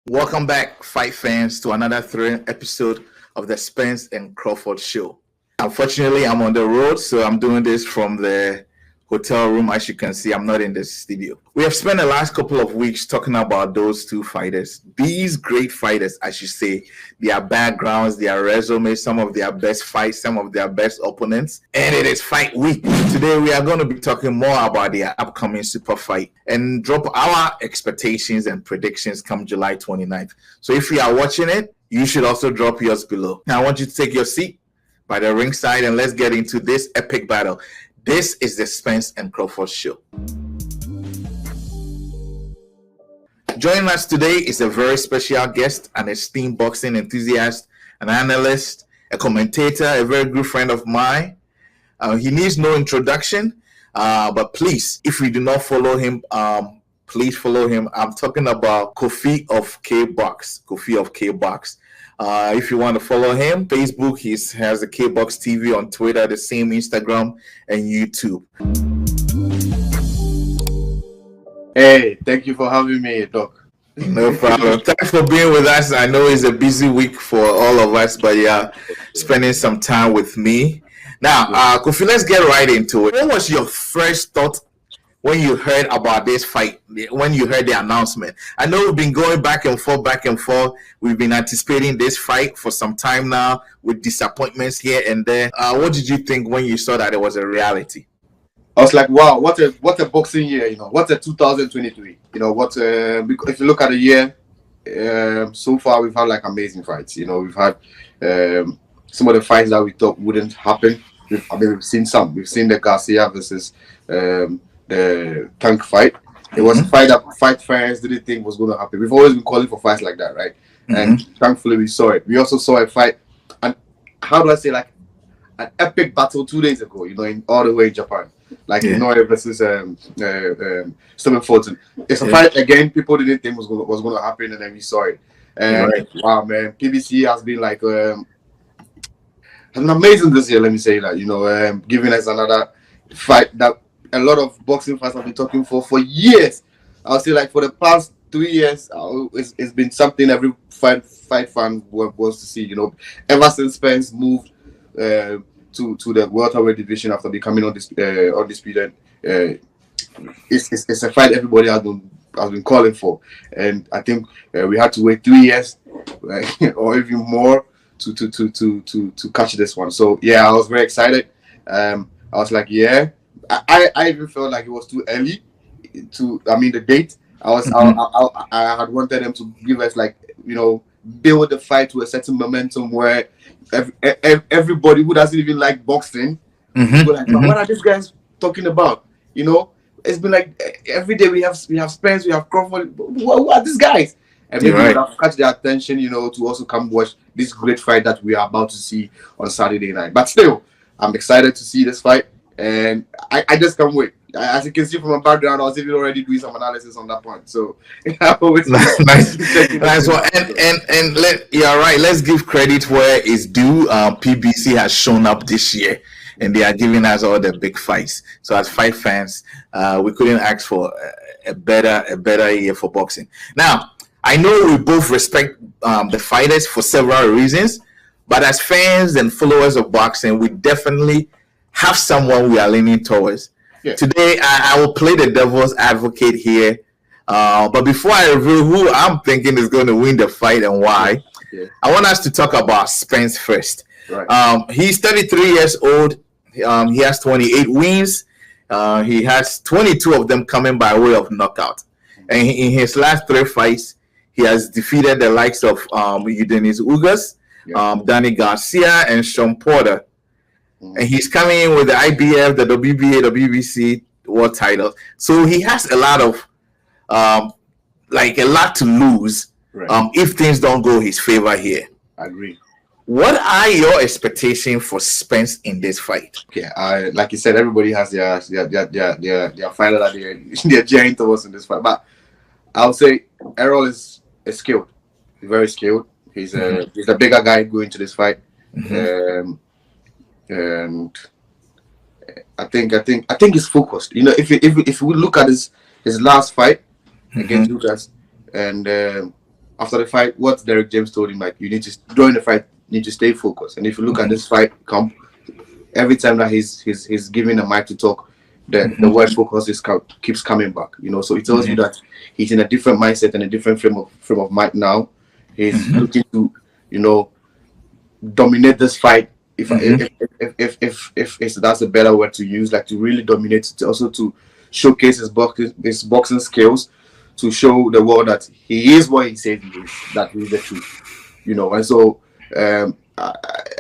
Welcome back, fight fans, to another thrilling episode of the Spence and Crawford show. Unfortunately, I'm on the road, so I'm doing this from the hotel room. As you can see, I'm not in the studio. We have spent the last couple of weeks talking about those two fighters. These great fighters, I should say, their backgrounds, their resumes, some of their best fights, some of their best opponents. And it is fight week. Today, we are going to be talking more about their upcoming super fight and drop our expectations and predictions come July 29th. So if you are watching it, you should also drop yours below. Now, I want you to take your seat by the ringside and let's get into this epic battle. This is the Spence and Crawford show. Joining us today is a very special guest, an esteemed boxing enthusiast, an analyst, a commentator, a very good friend of mine. He needs no introduction, but please, if you do not follow him, please follow him. I'm talking about Kofi of K-Box. Kofi of K-Box. If you want to follow him, Facebook, he has the K-Box TV, on Twitter, the same Instagram and YouTube. Hey, thank you for having me, Doc. No problem. Thanks for being with us. I know it's a busy week for all of us, but yeah, spending some time with me. Now, Kofi, let's get right into it. What was your first thought when you heard about this fight, when you heard the announcement? I know we've been going back and forth. We've been anticipating this fight for some time now with disappointments here and there. What did you think when you saw that it was a reality? I was like, wow, what a boxing year, what a 2023. If you look at the year, so far we've had like amazing fights. We've had some of the fights that we thought wouldn't happen. We've seen some. We've seen the Garcia versus the Tank fight. It was a fight that fight fans didn't think was going to happen. We've always been calling for fights like that, right? Mm-hmm. And thankfully we saw it. We also saw a fight, and how do I say, like an epic battle 2 days ago, in all the way in Japan. Like Inoue versus Stephen Fulton. It's a fight again people didn't think was going to happen, and then we saw it. And wow, man, PBC has been like an amazing this year. Let me say that, giving us another fight that a lot of boxing fans have been talking for years. I'll say like for the past 3 years, it's been something every fight fan wants to see. Ever since Spence moved to the welterweight division after becoming undisputed, it's a fight everybody has been calling for, and I think we had to wait 3 years or even more to catch this one. So yeah, I was very excited. I was like, yeah. I even felt like it was too early the date. I had wanted them to give us build the fight to a certain momentum where everybody who doesn't even like boxing go like, what are these guys talking about? It's been like every day we have Spence, we have Crawford. Who are these guys? And maybe we have catch their attention, to also come watch this great fight that we are about to see on Saturday night. But still, I'm excited to see this fight. And I just can't wait. As you can see from my background, I was even already doing some analysis on that point. So I always nice one. And you're right. Let's give credit where it's due. PBC has shown up this year, and they are giving us all the big fights. So as fight fans, we couldn't ask for a better year for boxing. Now, I know we both respect the fighters for several reasons, but as fans and followers of boxing, we definitely have someone we are leaning towards. Yeah. Today, I will play the devil's advocate here. But before I reveal who I'm thinking is going to win the fight and why, I want us to talk about Spence first. Right. He's 33 years old. He has 28 wins. He has 22 of them coming by way of knockout. And in his last 3 fights, he has defeated the likes of Eudenis Ugas, Danny Garcia, and Sean Porter. And he's coming in with the IBF, the WBA, the WBC world titles. So he has a lot of, a lot to lose if things don't go his favor here. I agree. What are your expectations for Spence in this fight? Okay, like you said, everybody has their fighter that they're gearing towards in this fight. But I'll say Errol is skilled, very skilled. He's a bigger guy going to this fight. And I think he's focused. If we look at his last fight against Lucas, and after the fight, what Derek James told him, like, you need to during the fight, you need to stay focused. And if you look at this fight camp, every time that he's giving a mic to talk, the word focus keeps coming back. So it tells you that he's in a different mindset and a different frame of mind now. He's looking to, dominate this fight. If that's a better word to use, like to really dominate, also to showcase his boxing skills, to show the world that he is what he says he is, that is the truth, And so,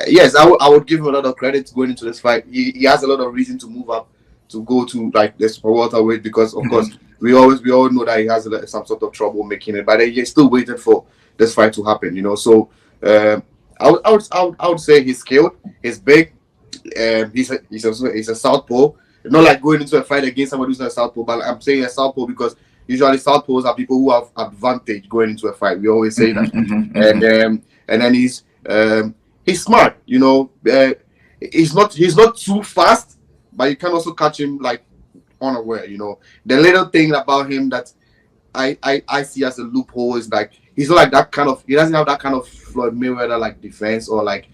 yes, I would give him a lot of credit going into this fight. He has a lot of reason to move up, to go to like the super welterweight, because of course we all know that he has some sort of trouble making it, but he's still waiting for this fight to happen, So I would say he's skilled, he's big, he's a southpaw. Not like going into a fight against somebody who's not a southpaw, but I'm saying a southpaw because usually southpaws are people who have advantage going into a fight. We always say that, and then he's smart. He's not too fast, but you can also catch him like unaware. The little thing about him that I see as a loophole is like he's not like that kind of. He doesn't have that kind of Floyd Mayweather like defense, or like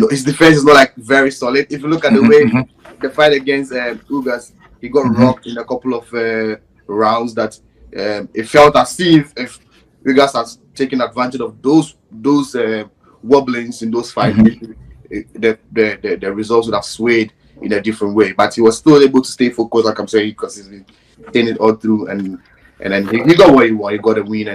his defense is not like very solid. If you look at the way the fight against Ugas, he got rocked in a couple of rounds that it felt as if Ugas has taken advantage of those wobblings in those fights. The results would have swayed in a different way, but he was still able to stay focused, like I'm saying, because he's been taking it all through, and then he got what he wanted. He got a win,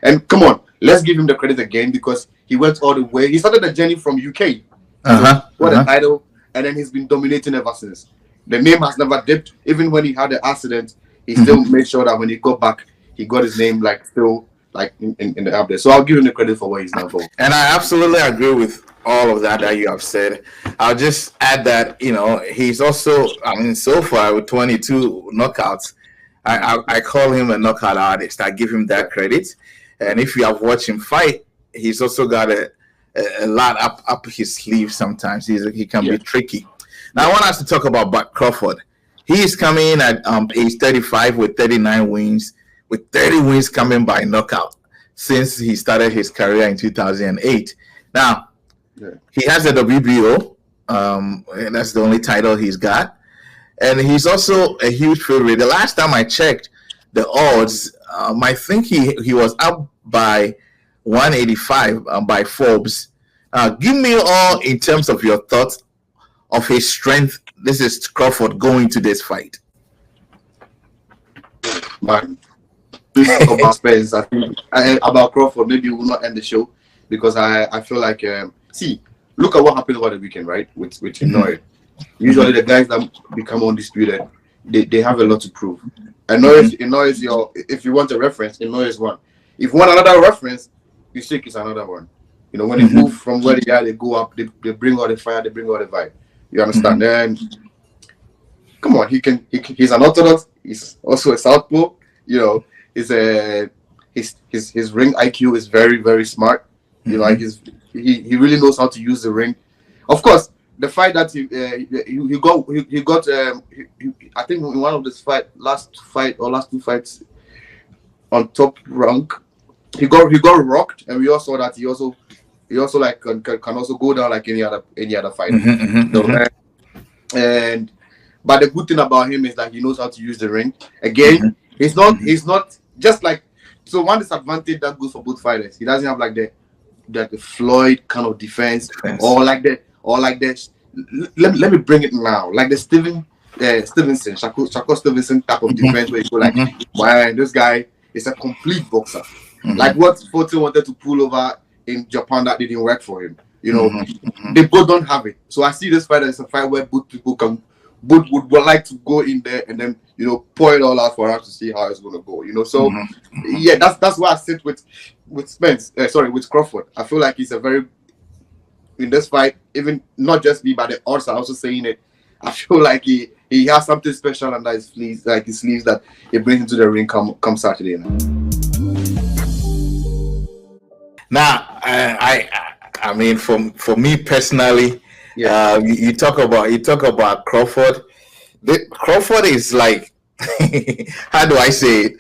and come on, let's give him the credit again, because he went all the way. He started the journey from UK, got a title, and then he's been dominating ever since. The name has never dipped. Even when he had the accident, he still made sure that when he got back, he got his name like still like in the up there. So I'll give him the credit for what he's now for. And I absolutely agree with all of that you have said. I'll just add that he's also, so far with 22 knockouts, I call him a knockout artist. I give him that credit. And if you have watched him fight, he's also got a lot up his sleeve. Sometimes he can be tricky. Now I want us to talk about Bud Crawford. He's coming in at age 35 with 39 wins, with 30 wins coming by knockout since he started his career in 2008. Now he has a WBO. And that's the only title he's got, and he's also a huge favorite. The last time I checked the odds, I think he was up by 185 by Forbes. Give me all in terms of your thoughts of his strength. This is Crawford going to this fight. Man, about Spence, I think about Crawford, maybe we will not end the show, because I feel like look at what happened over the weekend, right? With Inouye. Usually the guys that become undisputed, they have a lot to prove. Inouye is your, if you want a reference, Inouye is one. If you want another reference, Usyk is another one. When they move from where they are, they go up, they bring all the fire, they bring all the vibe. You understand? Then come on, he's an orthodox, he's also a southpaw, his ring IQ is very, very smart. Like he really knows how to use the ring. Of course, the fight that he got I think in one of this last two fights on top rank, he got rocked, and we all saw that he also like can also go down like any other fight. But the good thing about him is that he knows how to use the ring. Again, he's not just like, so one disadvantage that goes for both fighters, he doesn't have like the Floyd kind of defense, or like that. Let me bring it now, like the Stevenson, Shakur Stevenson type of defense, where you go like, man, this guy is a complete boxer. Like what Forte wanted to pull over in Japan, that didn't work for him. They both don't have it. So I see this fight as a fight where both would like to go in there and then pour it all out for us to see how it's gonna go. So yeah, that's why I sit with with Crawford. I feel like he's a very, in this fight, even not just me, but the odds are also saying it. I feel like he has something special under his sleeves, that he brings into the ring come Saturday. Now, I mean, for me personally, you talk about Crawford. Crawford is like how do I say it?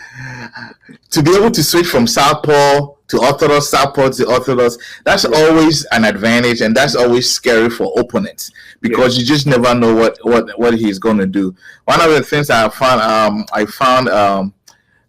To be able to switch from southpaw to orthodox, southpaw to orthodox, that's always an advantage, and that's always scary for opponents because you just never know what he's going to do. One of the things I found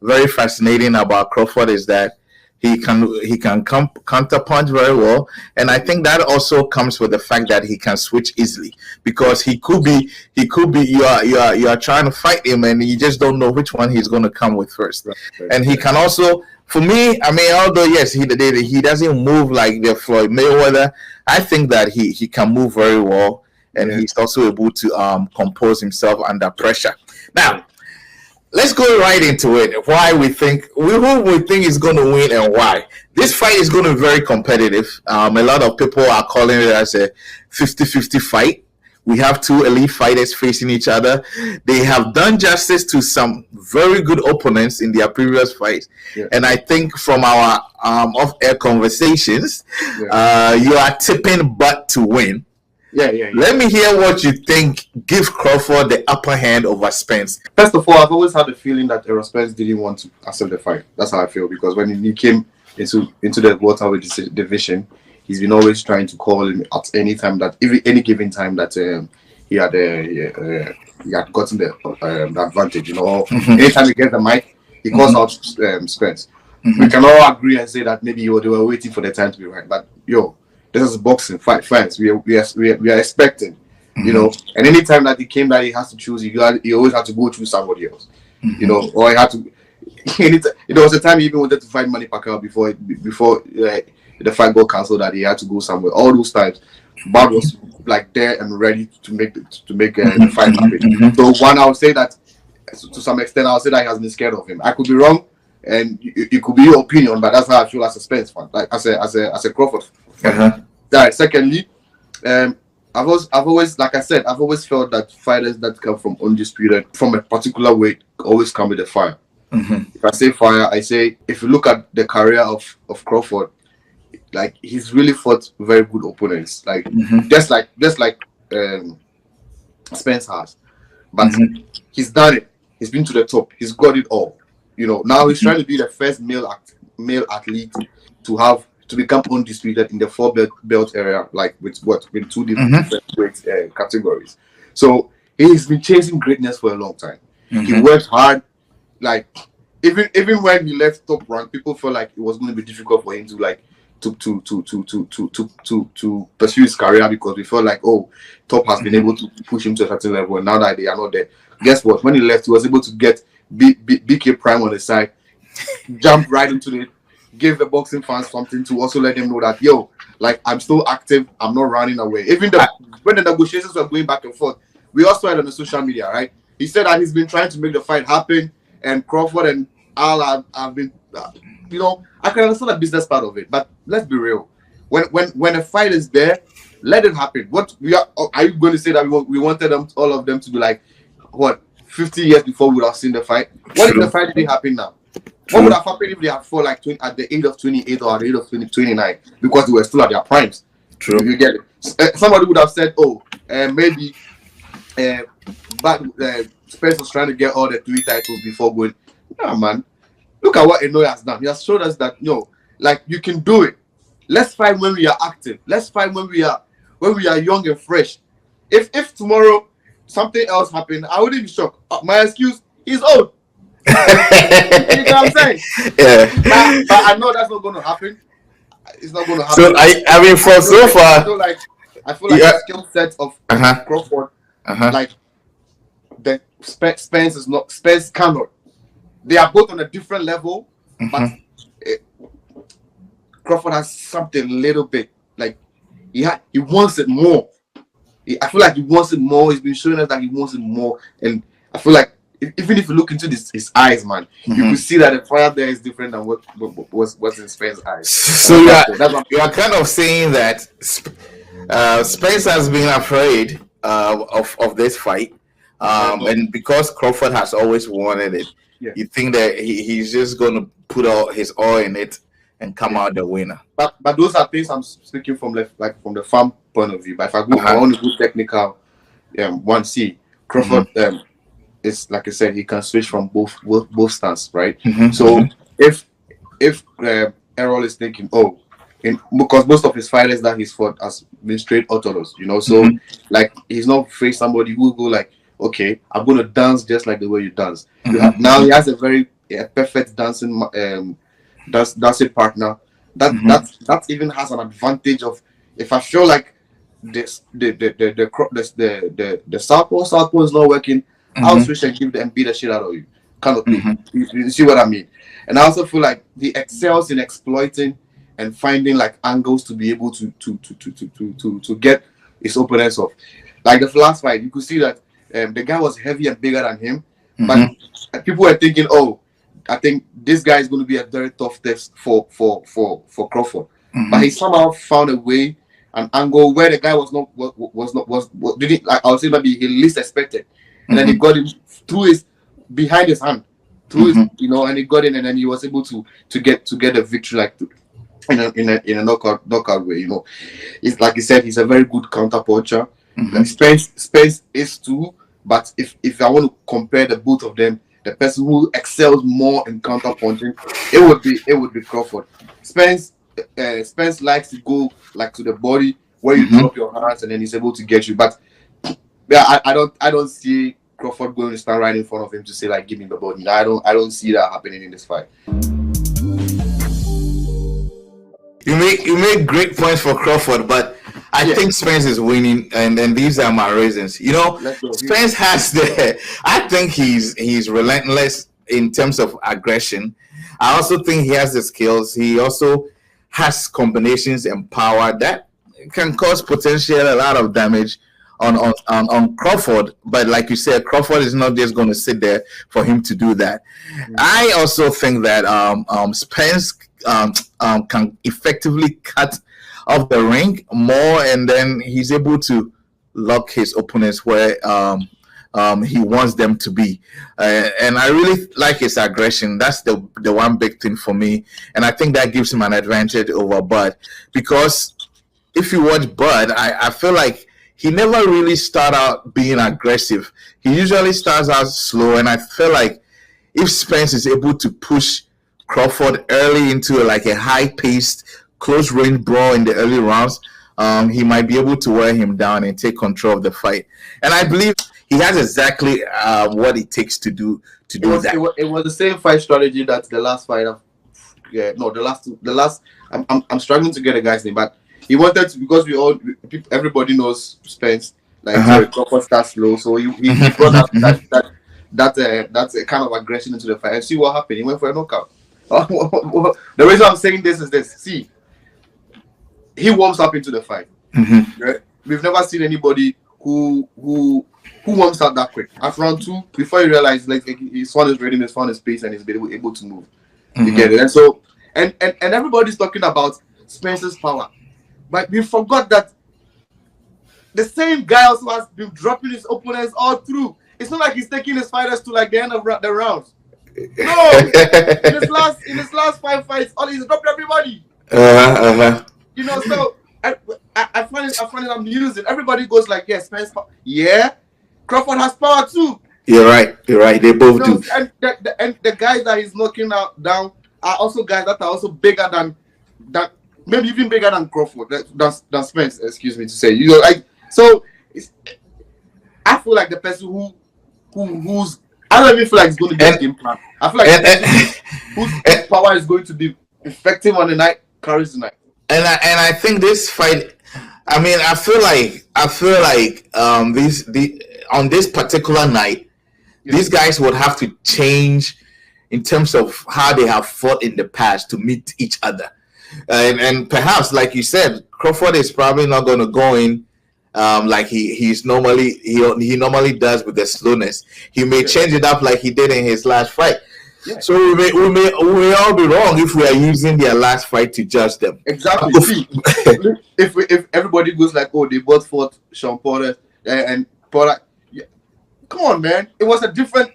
very fascinating about Crawford is that he can counter punch very well, and I think that also comes with the fact that he can switch easily because he could be you are trying to fight him and you just don't know which one he's going to come with first. And he can also, for me, I mean, although yes, he doesn't move like the Floyd Mayweather, I think that he can move very well, and he's also able to compose himself under pressure. Now, let's go right into it. Why who we think is going to win and why. This fight is going to be very competitive. A lot of people are calling it as a 50-50 fight. We have two elite fighters facing each other. They have done justice to some very good opponents in their previous fights. And I think from our off-air conversations, you are tipping butt to win. Let me hear what you think. Give Crawford the upper hand over Spence. First of all, I've always had the feeling that Errol Spence didn't want to accept the fight. That's how I feel, because when he came into the welterweight division, he's been always trying to call him at any time that any given time that he had gotten the advantage. You know, anytime he gets the mic, he calls out Spence. We can all agree and say that maybe they were waiting for the time to be right, but this is boxing fight fans. We are expecting, you know. And anytime that he came that he has to choose, he always had to go through somebody else, you know. Or he had to. There was a time he even wanted to fight Manny Pacquiao before the fight got cancelled. That he had to go somewhere. All those times, Bud was like there and ready to make the fight happen. So one, I would say that to some extent, I would say that he has been scared of him. I could be wrong, and it could be your opinion, but that's how I feel as a Spence fan, like as a Crawford. Secondly, I've always, like I said, I've always felt that fighters that come from undisputed, from a particular weight, always come with a fire. If I say fire, I say if you look at the career of Crawford, like he's really fought very good opponents, like just like Spence has, but he's done it. He's been to the top. He's got it all. You know, now he's trying to be the first male athlete to become undisputed in the 4-belt area, like with two different weight categories. So he's been chasing greatness for a long time. He worked hard. Like even when he left Top Rank, people felt like it was going to be difficult for him to pursue his career, because we felt like, Top has been able to push him to a certain level, and now that they are not there, guess what? When he left, he was able to get BK Prime on the side, jump right into it, give the boxing fans something to also let them know that like I'm still active, I'm not running away. Even when the negotiations were going back and forth, we also had on the social media, right? He said that he's been trying to make the fight happen, and Crawford and Al have been, I can understand the business part of it, but let's be real. When a fight is there, let it happen. Are you going to say that we wanted all of them to be like 50 years before we would have seen the fight? What if the fight didn't happen now? What would have happened if they had fought like at the age of 28 or at the age of 29, because they were still at their primes? True. You get it. Somebody would have said, maybe Spence was trying to get all the 3 titles before going. Nah, man. Look at what Enoy has done. He has showed us that like you can do it. Let's fight when we are active. Let's fight when we are young and fresh. If tomorrow something else happened, I wouldn't be shocked. My excuse, he's old. You know what I'm saying? Yeah. But I know that's not going to happen. It's not going to happen. So I mean, for so far, I feel like the skill set of Crawford, like the Spence is not. Spence cannot. They are both on a different level, but Crawford has something a little bit like he wants it more. I feel like he wants it more. He's been showing us that he wants it more, and I feel like even if you look into his eyes, man, you can see that the fire there is different than what's in Spence's eyes. So you are kind of saying that Spence has been afraid of this fight, and because Crawford has always wanted it, you think that he's just going to put all his all in it and come out the winner. But those are things I'm speaking from from the farm point of view. But if I want to go technical, Crawford. is like I said, he can switch from both stance, right? Mm-hmm. So if Errol is thinking, oh, because most of his fighters that he's fought has been straight orthodox, you know, so like he's not faced somebody who will go like, okay, I'm gonna dance just like the way you dance. Now he has a very perfect dancing dancing partner that even has an advantage of, if I feel like this the southpaw is not working, I'll switch and give and beat the shit out of you, kind of thing. You see what I mean? And I also feel like he excels in exploiting and finding like angles to be able to get his opponents off. Like the last fight, you could see that the guy was heavy and bigger than him, but people were thinking, oh, I think this guy is going to be a very tough test for Crawford. But he somehow found a way, an angle where the guy didn't, like, I would say maybe he least expected, and then he got him through his behind his hand, through his, you know, and he got in, and then he was able to get a victory like in a knockout way. You know, it's like he said, he's a very good counter puncher. Like Spence is too, but if I want to compare the both of them, the person who excels more in counter punching, it would be Crawford. Spence likes to go like to the body where you drop your hands and then he's able to get you. But yeah, I don't see Crawford going to stand right in front of him to say like, give me the body. I don't see that happening in this fight. You make great points for Crawford, but I think Spence is winning, and these are my reasons. You know, Spence has I think he's relentless in terms of aggression. I also think he has the skills. He also has combinations and power that can cause potentially a lot of damage on Crawford. But like you said, Crawford is not just going to sit there for him to do that. I also think that Spence can effectively cut off the ring more, and then he's able to lock his opponents where he wants them to be. And I really like his aggression. That's the one big thing for me, and I think that gives him an advantage over Bud, because if you watch Bud, I feel like he never really started out being aggressive. He usually starts out slow, and I feel like if Spence is able to push Crawford early into like a high-paced, close-range brawl in the early rounds, he might be able to wear him down and take control of the fight. And I believe he has exactly what it takes to do that. It was the same fight strategy that the last fight. The last. I'm struggling to get a guy's name, but he wanted to, because everybody knows Spence. Like Crawford starts slow, so he brought that kind of aggression into the fight. And see what happened. He went for a knockout. The reason I'm saying this is this. See, he warms up into the fight. Right? We've never seen anybody who warms up that quick. At round 2, before you realize like his phone is ready, his phone is space, and he's been able to move. You get it? And so and everybody's talking about Spence's power, but we forgot that the same guy also has been dropping his opponents all through. It's not like he's taking his fighters to like the end of the rounds. No, in his last 5 fights, all he's dropped everybody. You know, so I find it amusing. Everybody goes like, yes, Spence, yeah, Crawford has power too. You're right. They both do. And the guys that he's knocking down are also guys that are also bigger than that, maybe even bigger than Crawford, than Spence. Excuse me to say. You know, like, so I feel like the person who's, I don't even feel like it's going to be a game plan. I feel like whose power is going to be effective on the night carries the night. And I think this fight, I mean, I feel like on this particular night, these guys would have to change in terms of how they have fought in the past to meet each other. And perhaps, like you said, Crawford is probably not going to go in like he normally does with the slowness. He may change it up like he did in his last fight. Yeah. So we may all be wrong if we are using their last fight to judge them. Exactly. See, if everybody goes like, oh, they both fought Sean Porter and Porter. Yeah. Come on, man. It was a different.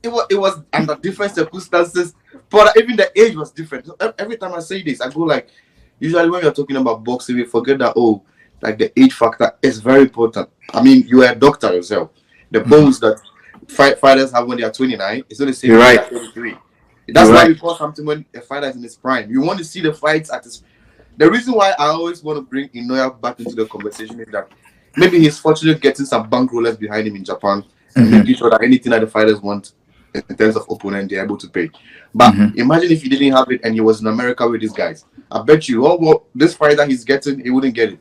It was under different circumstances. But even the age was different. Every time I say this, I go like, usually when you're talking about boxing, we forget that like the age factor is very important. I mean, you are a doctor yourself. The bones that fighters have when they are 29. It's not the same You're when they right. are 33. You're That's why right. we call something when a fighter is in his prime. You want to see the fights at his. The reason why I always want to bring Inoue back into the conversation is that maybe he's fortunate getting some bankrollers behind him in Japan and making sure that anything that the fighters want in terms of opponent, they're able to pay. But imagine if he didn't have it and he was in America with these guys. I bet you, this fighter he's getting, he wouldn't get it.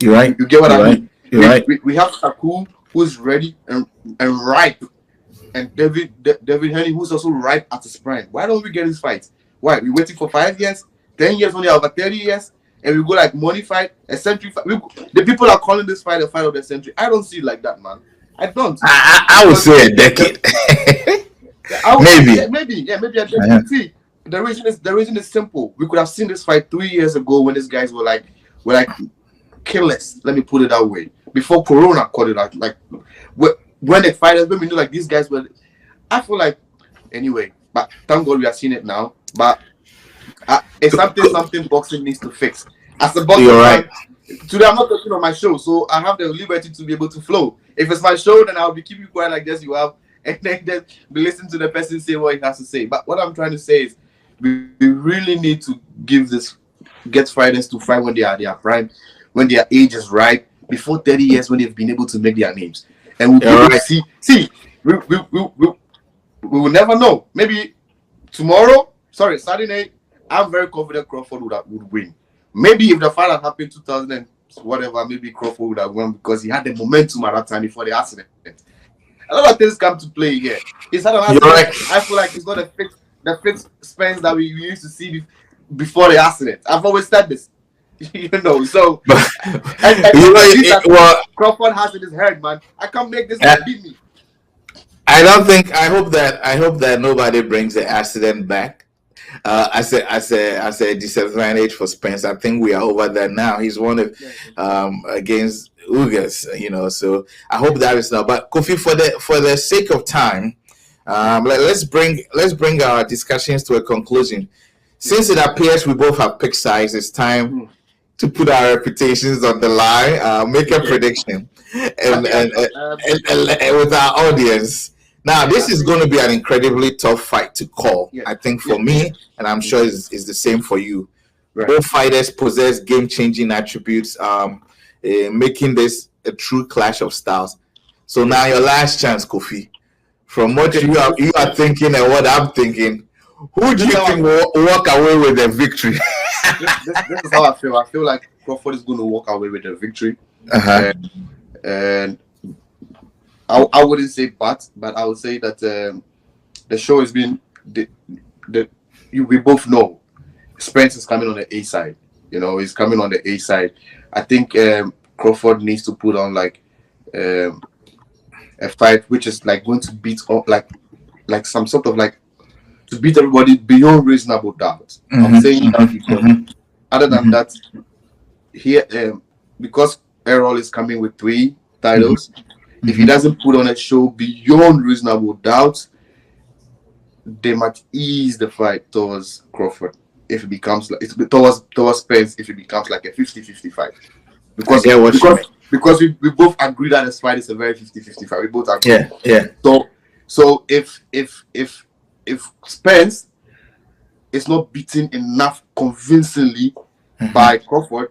You're right. You get what I mean? You're right. We have Saku who's ready and ripe, and David Henry who's also ripe at his prime. Why don't we get his fights? Why? We're waiting for 5 years, 10 years, only over 30 years, and we go like money fight, a century fight. The people are calling this fight a fight of the century. I don't see it like that, man. I don't. I would say a decade. Maybe a decade. See, the reason is simple. We could have seen this fight 3 years ago when these guys were like killers. Let me put it that way. Before Corona called it out, like when the fighters, when we knew like these guys were. I feel like anyway, but thank God we are seeing it now. But it's something boxing needs to fix. As a boxing fan, today I'm not talking on my show, so I have the liberty to be able to flow. If it's my show, then I'll be keeping quiet like this. You have, and then be listening to the person say what he has to say. But what I'm trying to say is, we really need to get fighters to fight when they are their prime, when their age is right, before 30 years when they've been able to make their names, and we'll be able to see. We will never know. Maybe Saturday, I'm very confident Crawford would win. Maybe if the final happened 2000 and whatever, maybe Crawford would have won because he had the momentum at that time before the accident. A lot of things come to play here. He's had an accident. I feel like it's not the fit Spence that we used to see before the accident. I've always said this. So Crawford has in his head, man. I can't make this guy beat me. I hope that nobody brings the accident back. I said disadvantage for Spence. I think we are over that now. He's won it against Ugas, so I hope that is not. But Kofi, for the sake of time, let's bring our discussions to a conclusion. Since it appears we both have pick size, it's time to put our reputations on the line, make a prediction, and with our audience. Now, this is going to be an incredibly tough fight to call. I think for me, and I'm sure it's the same for you. Right. Both fighters possess game-changing attributes, making this a true clash of styles. So now your last chance, Kofi. From what you are thinking and what I'm thinking, who do you think will walk away with the victory? this is how I feel. I feel like Crawford is going to walk away with the victory. And I wouldn't say but I would say that the show has been we both know Spence is coming on the A side. He's coming on the A side. I think Crawford needs to put on like a fight which is like going to beat up like some sort of like to beat everybody beyond reasonable doubt. I'm saying that because other than that, here because Errol is coming with 3 titles. If he doesn't put on a show beyond reasonable doubt, they might ease the fight towards Crawford if it becomes like towards Spence if it becomes like a 50-50 fight. Because we both agree that this fight is a very 50-50 fight. We both agree. Yeah. So if Spence is not beaten enough convincingly by Crawford,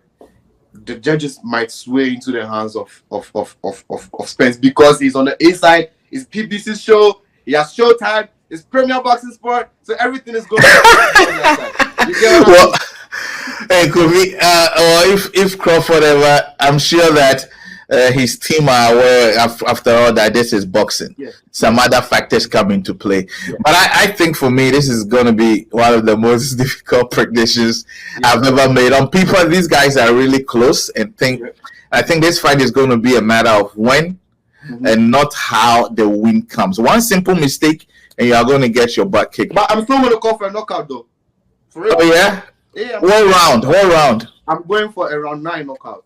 the judges might sway into the hands of Spence because he's on the A side. It's PBC's show. He has showtime. It's Premier Boxing Sport. So everything is going on. Well, hey, Kofi, or if Crawford ever, I'm sure that his team are aware after all that this is boxing. Some other factors come into play. But I think for me, this is going to be one of the most difficult predictions I've ever made. On paper, these guys are really close, and I think this fight is going to be a matter of when and not how the win comes. One simple mistake, and you are going to get your butt kicked. But I'm still going to call for a knockout, though. For real. Oh, yeah? One round. I'm going for a round 9 knockout.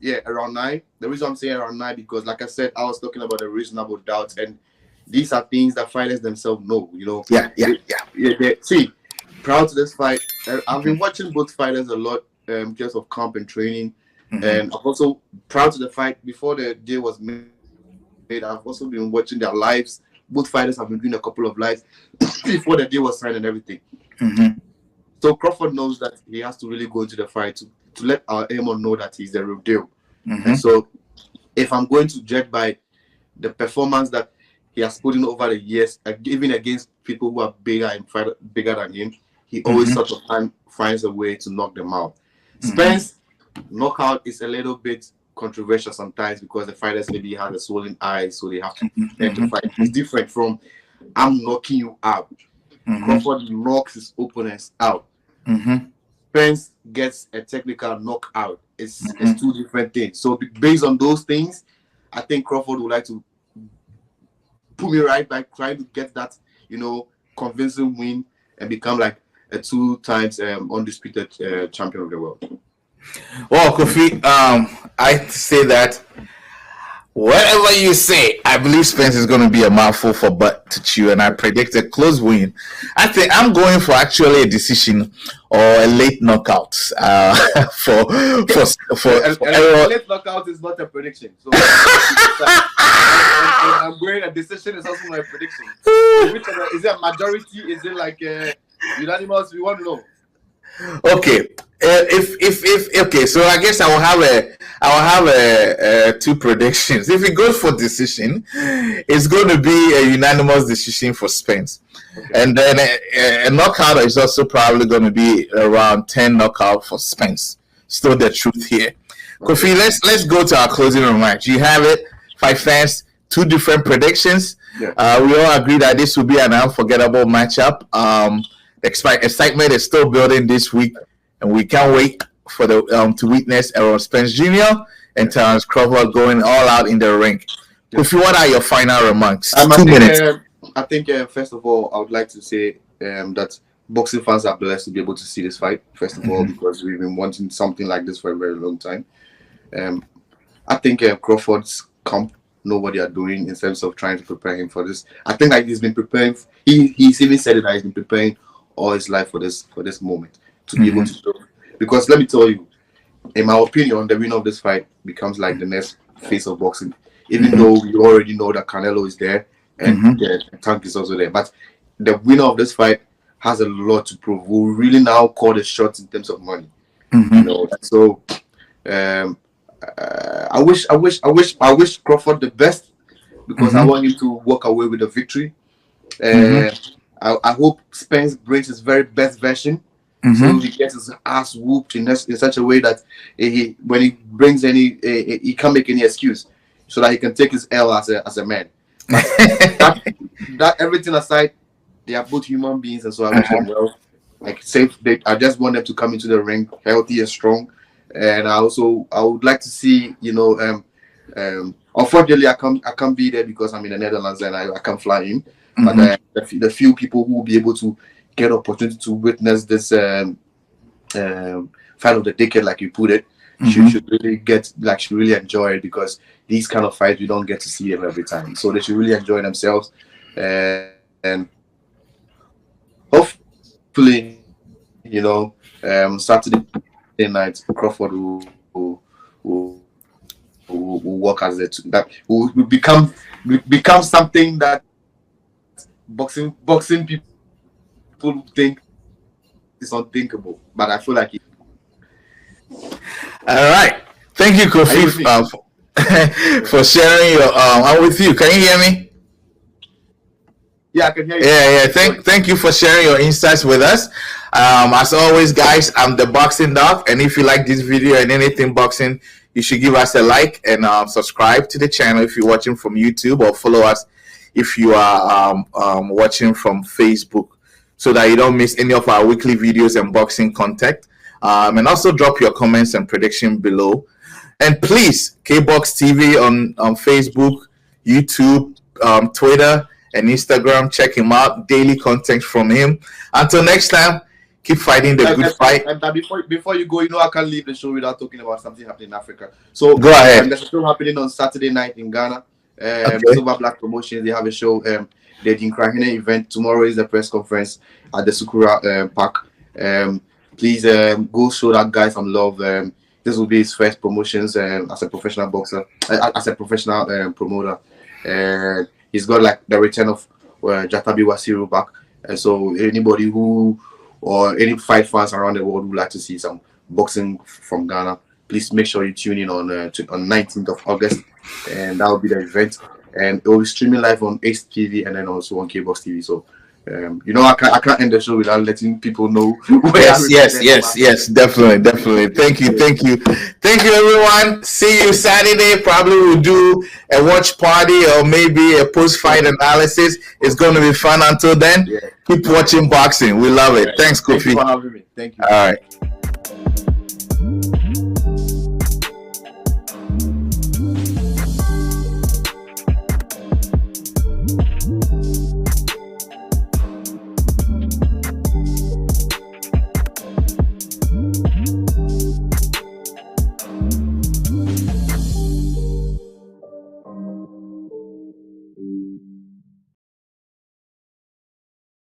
Yeah, around 9. The reason I'm saying around 9 because, like I said, I was talking about a reasonable doubt, and these are things that fighters themselves know. Yeah. See, proud to this fight. I've been watching both fighters a lot, just of camp and training, and I'm also proud to the fight before the day was made. I've also been watching their lives. Both fighters have been doing a couple of lives before the deal was signed and everything. So Crawford knows that he has to really go into the fight to let our Amon know that he's the real deal. And so if I'm going to judge by the performance that he has put in over the years, even against people who are bigger than him, he always sort of finds a way to knock them out. Spence knockout is a little bit controversial sometimes because the fighters maybe have a swollen eye, so they have to learn to fight. It's different from I'm knocking you out. Crawford knocks his opponents out. Spence gets a technical knockout. It's two different things. So based on those things, I think Crawford would like to put me right by trying to get that, convincing win and become like a 2 times undisputed champion of the world. Well, Kofi, I say that whatever you say, I believe Spence is going to be a mouthful for butt to chew, and I predict a close win. I think I'm going for actually a decision or a late knockout. For a late knockout is not a prediction. So I'm going a decision is also my prediction. Is it a majority? Is it like unanimous? We want to know. Okay. Okay, so I guess I will have 2 predictions. If it goes for decision, it's going to be a unanimous decision for Spence, and then a knockout is also probably going to be around 10 knockout for Spence. Still the truth here. Kofi, let's go to our closing remarks. You have it, fight fans. 2 different predictions. Yeah. We all agree that this will be an unforgettable matchup. Excitement is still building this week, and we can't wait for the to witness Spence Jr and Terence Crawford going all out in the ring. Yeah. Kofi, what are your final remarks? 2 minutes. I think first of all, I would like to say that boxing fans are blessed to be able to see this fight. First of all, because we've been wanting something like this for a very long time. I think Crawford's camp know what they are doing in terms of trying to prepare him for this. I think that he's been preparing. He's even said it that he's been preparing all his life for this moment to be able to show. Because let me tell you, in my opinion, the winner of this fight becomes like the next face of boxing. Even though we already know that Canelo is there and the Tank is also there, but the winner of this fight has a lot to prove. Will really now call the shots in terms of money. So I wish Crawford the best because I want him to walk away with a victory. I hope Spence brings his very best version, so he gets his ass whooped in such a way that when he brings he can't make any excuse, so that he can take his L as a man. That everything aside, they are both human beings, and so I wish them well. I just want them to come into the ring healthy and strong. And I would like to see, unfortunately I can't be there because I'm in the Netherlands and I can't fly in. But the few people who will be able to get opportunity to witness this fight of the decade, like you put it, should really enjoy it, because these kind of fights we don't get to see them every time. So they should really enjoy themselves, and hopefully, Saturday night Crawford will work as that will become something that boxing people think is unthinkable, but I feel like all right. Thank you, Kofi, for sharing your I'm with you. Can you hear me? Yeah, I can hear you. Yeah. Thank you for sharing your insights with us. As always, guys, I'm the Boxing Doc, and if you like this video and anything boxing, you should give us a like and subscribe to the channel if you're watching from YouTube, or follow us if you are watching from Facebook, so that you don't miss any of our weekly videos and boxing content. And also drop your comments and prediction below. And please, K-Box TV on Facebook, YouTube, Twitter, and Instagram. Check him out. Daily content from him. Until next time, keep fighting the good fight. And before you go, I can't leave the show without talking about something happening in Africa. So go ahead. There's a show happening on Saturday night in Ghana. Silver Black Promotions, they have a show. The Dinkrahine event tomorrow is the press conference at the Sukura Park. Please go show that guy some love. This will be his first promotions as a professional boxer, as a professional promoter. and he's got like the return of Jatabi Wasiru back. And so anybody who or any fight fans around the world who would like to see some boxing from Ghana, please make sure you tune in on 19th of August, and that will be the event. And it will be streaming live on Ace TV and then also on K-Box TV. So, I can't end the show without letting people know where. Yes, definitely. Thank you, everyone. See you Saturday. Probably we'll do a watch party or maybe a post-fight analysis. It's going to be fun. Until then, keep watching boxing. We love it. Thanks, Kofi. Thank you for having me. Thank you. All right.